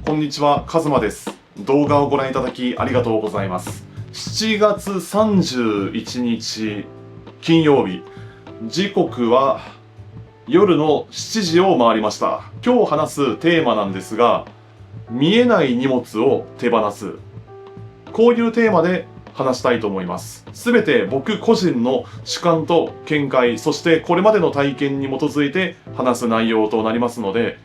こんにちは、カズマです。動画をご覧いただきありがとうございます。7月31日金曜日、時刻は夜の7時を回りました。今日話すテーマなんですが、見えない荷物を手放す。こういうテーマで話したいと思います。すべて僕個人の主観と見解、そしてこれまでの体験に基づいて話す内容となりますので、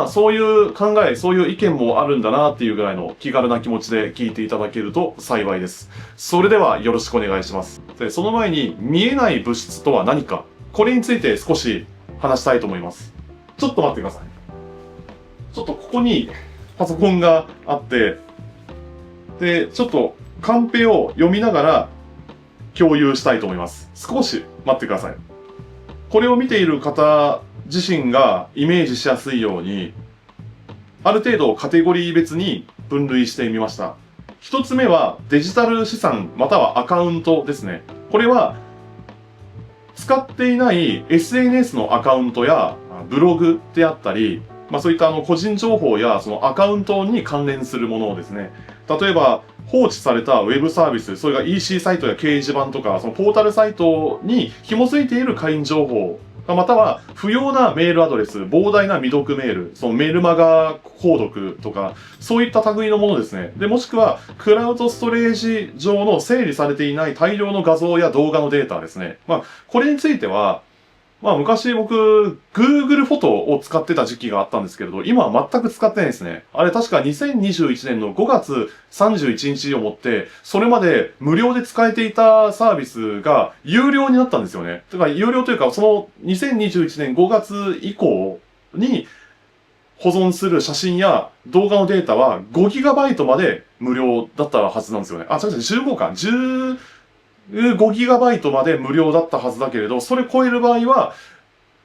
そういう考え、そういう意見もあるんだなっていうぐらいの気軽な気持ちで聞いていただけると幸いです。それではよろしくお願いします。で、その前に見えない物質とは何か、これについて少し話したいと思います。ちょっと待ってください。ちょっとここにパソコンがあって、で、ちょっとカンペを読みながら共有したいと思います。少し待ってください。これを見ている方自身がイメージしやすいように、ある程度カテゴリー別に分類してみました。一つ目はデジタル資産またはアカウントですね。これは使っていない SNS のアカウントやブログであったり、そういった個人情報やそのアカウントに関連するものをですね、例えば放置されたウェブサービス、それが EC サイトや掲示板とか、そのポータルサイトに紐づいている会員情報、または不要なメールアドレス、膨大な未読メール、そのメールマガ購読とか、そういった類のものですね。で、もしくはクラウドストレージ上の整理されていない大量の画像や動画のデータですね。これについては、昔僕、Google フォトを使ってた時期があったんですけれど、今は全く使ってないですね。あれ確か2021年の5月31日をもって、それまで無料で使えていたサービスが有料になったんですよね。だから有料というか、その2021年5月以降に保存する写真や動画のデータは 5GB まで無料だったはずなんですよね。違う違う、15か。15GB まで無料だったはずだけれど、それ超える場合は、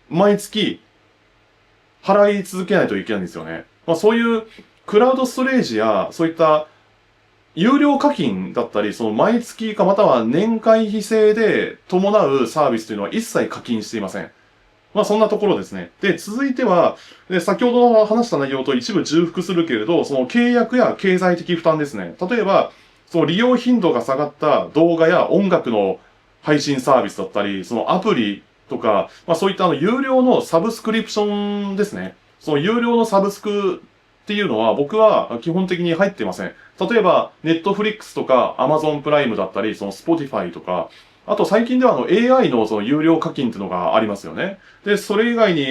毎月払い続けないといけないんですよね。そういうクラウドストレージや、そういった有料課金だったり、その毎月かまたは年会費制で伴うサービスというのは一切課金していません。そんなところですね。で、続いては、先ほど話した内容と一部重複するけれど、その契約や経済的負担ですね。例えば、その利用頻度が下がった動画や音楽の配信サービスだったり、そのアプリとか、そういった有料のサブスクリプションですね。その有料のサブスクっていうのは僕は基本的に入っていません。例えば、Netflix とか Amazon プライムだったり、その Spotify とか、あと最近ではAI のその有料課金っていうのがありますよね。で、それ以外に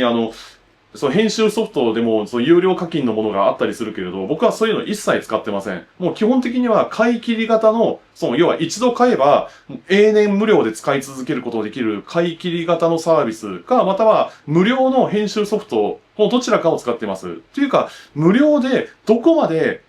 その編集ソフトでもその有料課金のものがあったりするけれど、僕はそういうの一切使ってません。もう基本的には買い切り型の、要は一度買えば永年無料で使い続けることができる買い切り型のサービスか、または無料の編集ソフト、このどちらかを使ってます。っていうか、無料でどこまで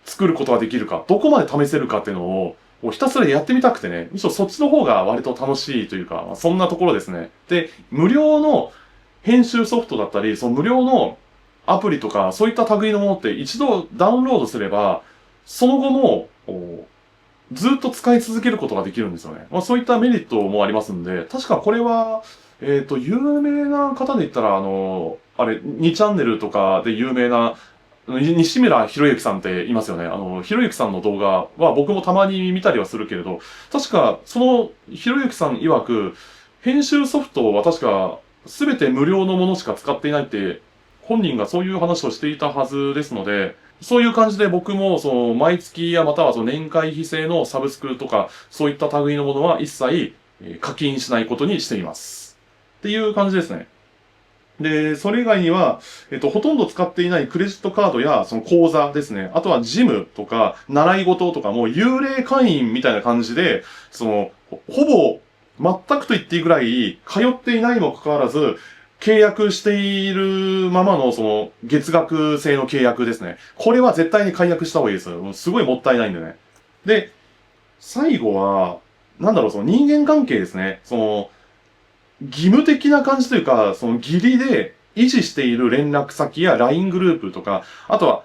作ることができるか、どこまで試せるかっていうのを、ひたすらやってみたくてね、むしろそっちの方が割と楽しいというか、そんなところですね。で、無料の編集ソフトだったり、その無料のアプリとか、そういった類のものって一度ダウンロードすれば、その後も、ずっと使い続けることができるんですよね。そういったメリットもありますんで、確かこれは、有名な方で言ったら、2チャンネルとかで有名な、西村博之さんっていますよね。博之さんの動画は僕もたまに見たりはするけれど、確か、その博之さん曰く、編集ソフトは確か、すべて無料のものしか使っていないって、本人がそういう話をしていたはずですので、そういう感じで僕も、毎月やまたは年会費制のサブスクとか、そういった類のものは一切課金しないことにしています。っていう感じですね。で、それ以外には、ほとんど使っていないクレジットカードや、その口座ですね。あとはジムとか、習い事とかも幽霊会員みたいな感じで、ほぼ、全くと言っていいぐらい、通っていないにもかかわらず、契約しているままの、月額制の契約ですね。これは絶対に解約した方がいいです。もうすごいもったいないんでね。で、最後は、人間関係ですね。義務的な感じというか、義理で維持している連絡先や LINE グループとか、あとは、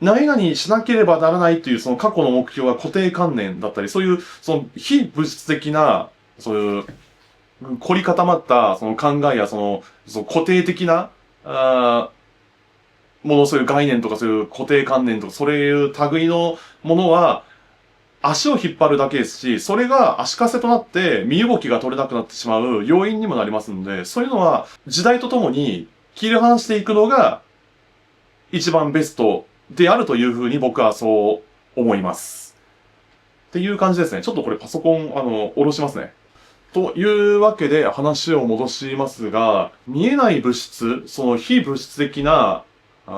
何々しなければならないという過去の目標が固定観念だったり、そういう非物質的な、そういう凝り固まった考えや固定的な、もの、そういう概念とかそういう固定観念とか、そういう類のものは、足を引っ張るだけですし、それが足かせとなって身動きが取れなくなってしまう要因にもなりますので、そういうのは時代とともに切り離していくのが一番ベストであるというふうに僕はそう思います。っていう感じですね。ちょっとこれパソコン、下ろしますね。というわけで話を戻しますが、見えない物質、その非物質的な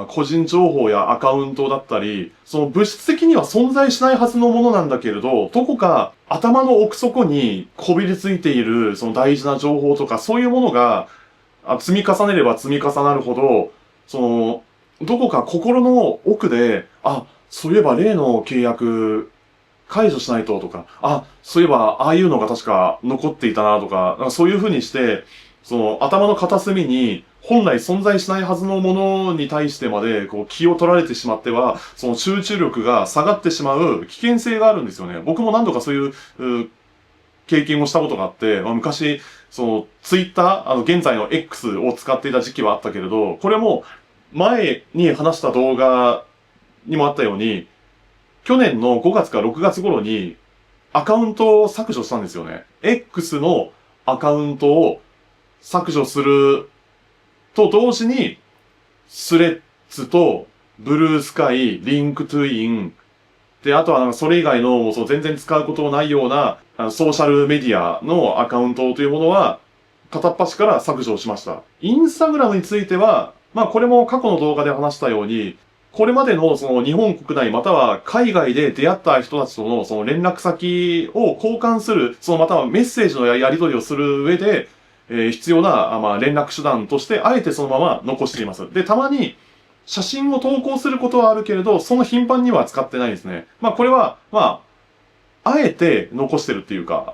個人情報やアカウントだったり、その物質的には存在しないはずのものなんだけれど、どこか頭の奥底にこびりついているその大事な情報とかそういうものが積み重ねれば積み重なるほど、その、どこか心の奥で、そういえば例の契約解除しないととか、そういえばああいうのが確か残っていたなとか、なんかそういう風にして、その頭の片隅に本来存在しないはずのものに対してまでこう気を取られてしまっては、その集中力が下がってしまう危険性があるんですよね。僕も何度かそういう、経験をしたことがあって、昔、そのツイッター、現在の X を使っていた時期はあったけれど、これも前に話した動画にもあったように、去年の5月か6月頃にアカウントを削除したんですよね。X のアカウントを削除すると同時に、スレッズとブルースカイ、リンクトゥイン、で、あとはそれ以外の全然使うことのないようなソーシャルメディアのアカウントというものは片っ端から削除しました。インスタグラムについては、これも過去の動画で話したように、これまでのその日本国内または海外で出会った人たちとのその連絡先を交換する、またはメッセージのやり取りをする上で、必要な、連絡手段として、あえてそのまま残しています。で、たまに、写真を投稿することはあるけれど、その頻繁には使ってないですね。これは、あえて残してるっていうか、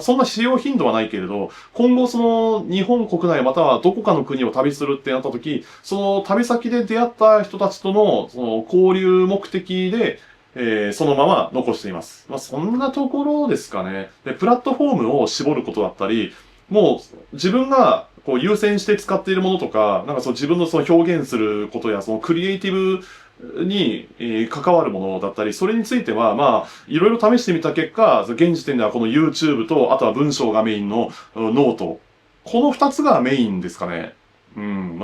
そんな使用頻度はないけれど、今後その日本国内またはどこかの国を旅するってなった時、その旅先で出会った人たちとのその交流目的で、そのまま残しています。そんなところですかね。で、プラットフォームを絞ることだったり、もう自分がこう優先して使っているものとか、なんか自分のその表現することやそのクリエイティブに、関わるものだったり、それについては、いろいろ試してみた結果、現時点ではこの YouTube と、あとは文章がメインのノート。この二つがメインですかね。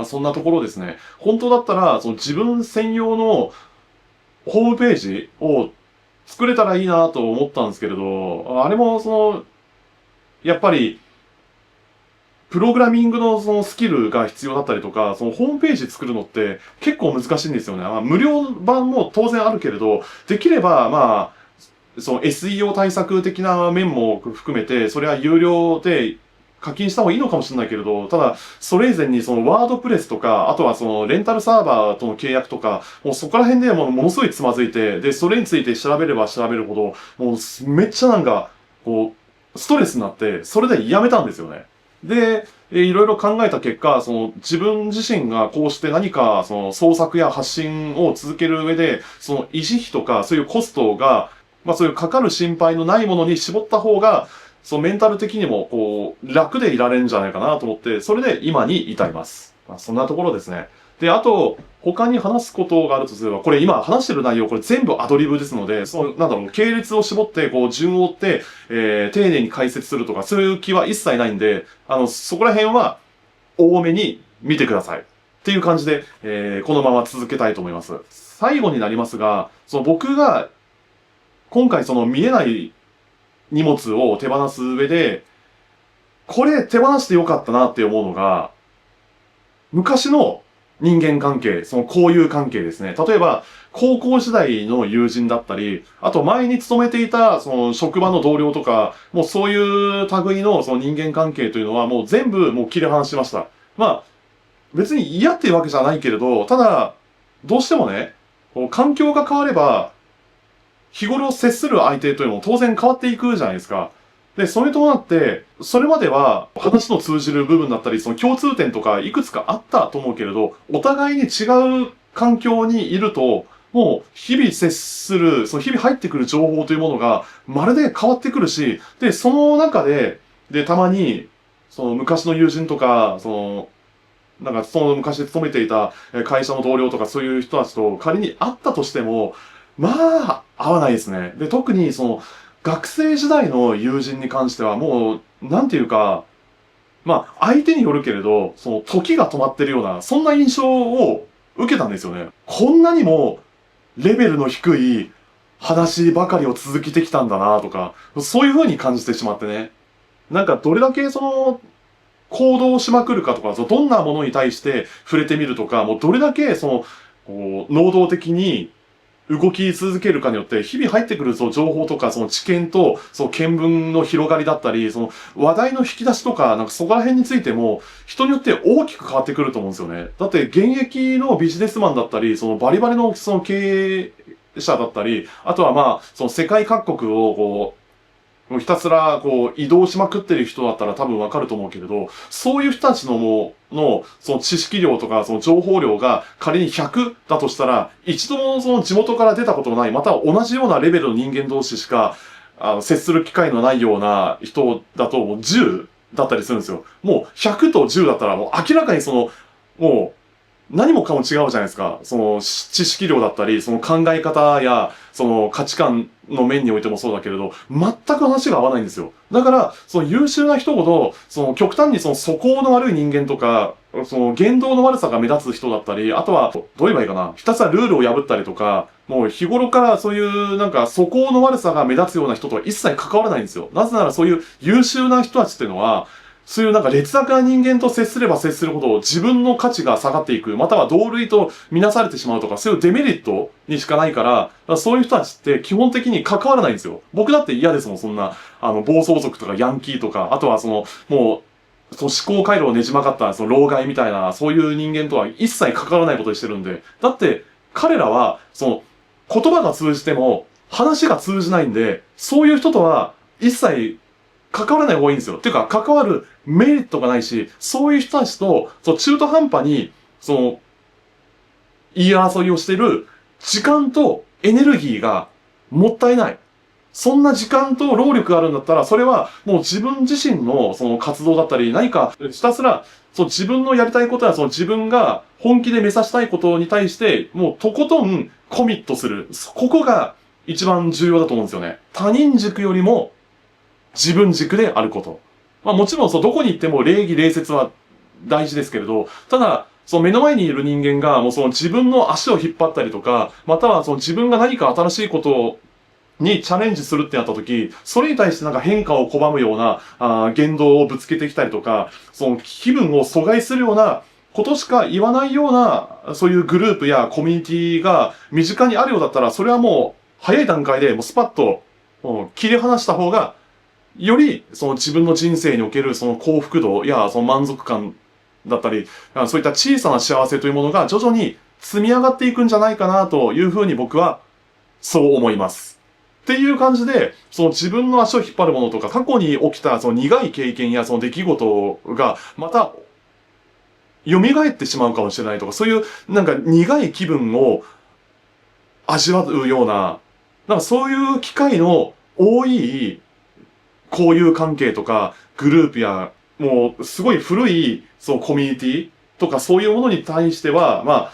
そんなところですね。本当だったら、その自分専用のホームページを作れたらいいなと思ったんですけれど、あれもやっぱり、プログラミングのそのスキルが必要だったりとか、そのホームページ作るのって結構難しいんですよね。無料版も当然あるけれど、できればその SEO 対策的な面も含めて、それは有料で課金した方がいいのかもしれないけれど、ただ、それ以前にそのワードプレスとか、あとはそのレンタルサーバーとの契約とか、もうそこら辺でものすごいつまずいて、で、それについて調べれば調べるほど、もうめっちゃなんか、ストレスになって、それでやめたんですよね。で、いろいろ考えた結果、自分自身がこうして何か、創作や発信を続ける上で、その維持費とか、そういうコストが、そういうかかる心配のないものに絞った方が、メンタル的にも、楽でいられるんじゃないかなと思って、それで今に至ります。そんなところですね。で、あと、他に話すことがあるとすれば、これ今話してる内容、これ全部アドリブですので、系列を絞って、順を追って、丁寧に解説するとか、そういう気は一切ないんで、そこら辺は、多めに見てください。っていう感じで、このまま続けたいと思います。最後になりますが、僕が、今回見えない荷物を手放す上で、これ手放してよかったなって思うのが、昔の人間関係、交友関係ですね。例えば、高校時代の友人だったり、あと前に勤めていた、職場の同僚とか、もうそういう類の人間関係というのはもう全部もう切り離しました。別に嫌っていうわけじゃないけれど、ただ、どうしてもね、環境が変われば、日頃接する相手というのも当然変わっていくじゃないですか。で、それとなって、それまでは話の通じる部分だったり、共通点とかいくつかあったと思うけれど、お互いに違う環境にいると、もう日々接する、日々入ってくる情報というものがまるで変わってくるし、で、その中で、たまに、昔の友人とか、なんかその昔勤めていた会社の同僚とかそういう人たちと仮に会ったとしても、まあ、合わないですね。で、特にその学生時代の友人に関してはもう、なんていうか、まあ、相手によるけれど、その時が止まってるような、そんな印象を受けたんですよね。こんなにもレベルの低い話ばかりを続けてきたんだなとか、そういう風に感じてしまってね。なんかどれだけその行動しまくるかとか、どんなものに対して触れてみるとか、もうどれだけその、こう、能動的に動き続けるかによって、日々入ってくるその情報とか、その知見と、その見聞の広がりだったり、その話題の引き出しとか、なんかそこら辺についても、人によって大きく変わってくると思うんですよね。だって、現役のビジネスマンだったり、そのバリバリのその経営者だったり、あとはまあ、その世界各国をこう、もうひたすらこう移動しまくってる人だったら多分わかると思うけれど、そういう人たちのその知識量とかその情報量が仮に100だとしたら、一度もその地元から出たことのない、または同じようなレベルの人間同士しか、接する機会のないような人だともう10だったりするんですよ。もう100と10だったらもう明らかにその、もう何もかも違うじゃないですか。その知識量だったり、その考え方や、その価値観の面においてもそうだけれど、全く話が合わないんですよ。だから、その優秀な人ほど、その極端にその素行の悪い人間とか、その言動の悪さが目立つ人だったり、あとは、どう言えばいいかな。ひたすらルールを破ったりとか、もう日頃からそういうなんか素行の悪さが目立つような人とは一切関わらないんですよ。なぜならそういう優秀な人たちっていうのは、そういうなんか劣悪な人間と接すれば接するほど自分の価値が下がっていく、または同類とみなされてしまうとか、そういうデメリットにしかないから、そういう人たちって基本的に関わらないんですよ。僕だって嫌ですもん、そんな、暴走族とかヤンキーとか、あとはその、もう、その思考回路をねじ曲がったその老害みたいな、そういう人間とは一切関わらないことにしてるんで。だって、彼らは、その、言葉が通じても、話が通じないんで、そういう人とは一切関わらない方がいいんですよ。っていうか、関わるメリットがないし、そういう人たちと、中途半端に、言い争いをしてる時間とエネルギーがもったいない。そんな時間と労力があるんだったら、それはもう自分自身のその活動だったり、何かひたすら、自分のやりたいことや自分が本気で目指したいことに対して、もうとことんコミットする。ここが一番重要だと思うんですよね。他人軸よりも自分軸であること。まあもちろんどこに行っても礼儀礼節は大事ですけれど、ただ、目の前にいる人間がもう自分の足を引っ張ったりとか、または自分が何か新しいことにチャレンジするってなった時、それに対してなんか変化を拒むような言動をぶつけてきたりとか、その気分を阻害するようなことしか言わないような、そういうグループやコミュニティが身近にあるようだったら、それはもう早い段階でもうスパッと切り離した方が、より自分の人生におけるその幸福度やその満足感だったり、そういった小さな幸せというものが徐々に積み上がっていくんじゃないかなというふうに僕はそう思います。っていう感じで、自分の足を引っ張るものとか、過去に起きた苦い経験や出来事がまた蘇ってしまうかもしれないとか、そういうなんか苦い気分を味わうような、なんかそういう機会の多い交友関係とかグループや、もうすごい古いコミュニティとかそういうものに対しては、まあ、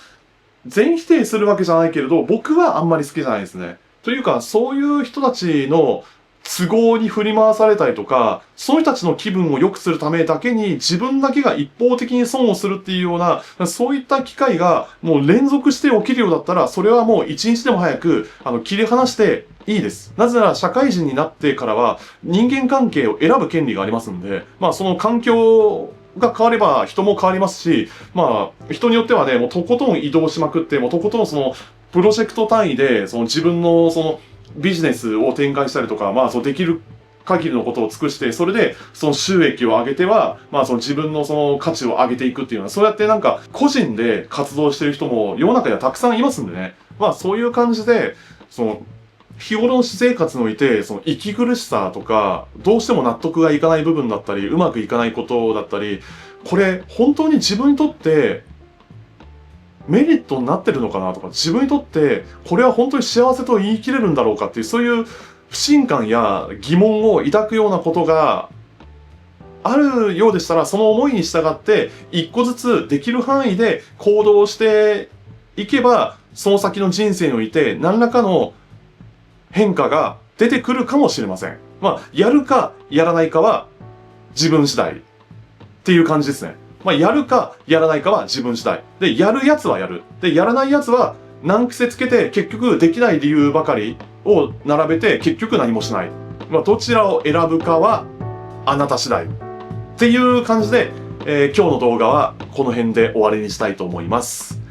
全否定するわけじゃないけれど、僕はあんまり好きじゃないですね。というか、そういう人たちの都合に振り回されたりとか、そういう人たちの気分を良くするためだけに自分だけが一方的に損をするっていうような、そういった機会がもう連続して起きるようだったら、それはもう一日でも早く切り離していいです。なぜなら社会人になってからは人間関係を選ぶ権利がありますんで、まあその環境が変われば人も変わりますし、まあ人によってはね、もうとことん移動しまくって、もうとことんプロジェクト単位で自分のビジネスを展開したりとか、まあできる限りのことを尽くして、それで収益を上げては、まあ自分の価値を上げていくっていうような、そうやってなんか個人で活動してる人も世の中にはたくさんいますんでね。まあそういう感じで、日頃の私生活において、息苦しさとか、どうしても納得がいかない部分だったり、うまくいかないことだったり、これ本当に自分にとってメリットになってるのかなとか、自分にとってこれは本当に幸せと言い切れるんだろうかっていう、そういう不信感や疑問を抱くようなことがあるようでしたら、その思いに従って、一個ずつできる範囲で行動していけば、その先の人生において何らかの変化が出てくるかもしれません。まあ、やるかやらないかは自分次第っていう感じですね。まあ、やるかやらないかは自分次第。で、やるやつはやる。で、やらないやつは難癖つけて結局できない理由ばかりを並べて結局何もしない。まあ、どちらを選ぶかはあなた次第。っていう感じで、今日の動画はこの辺で終わりにしたいと思います。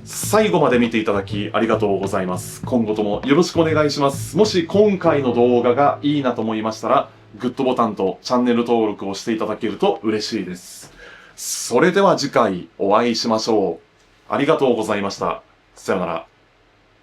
最後まで見ていただきありがとうございます。今後ともよろしくお願いします。もし今回の動画がいいなと思いましたら、グッドボタンとチャンネル登録をしていただけると嬉しいです。それでは次回お会いしましょう。ありがとうございました。さようなら。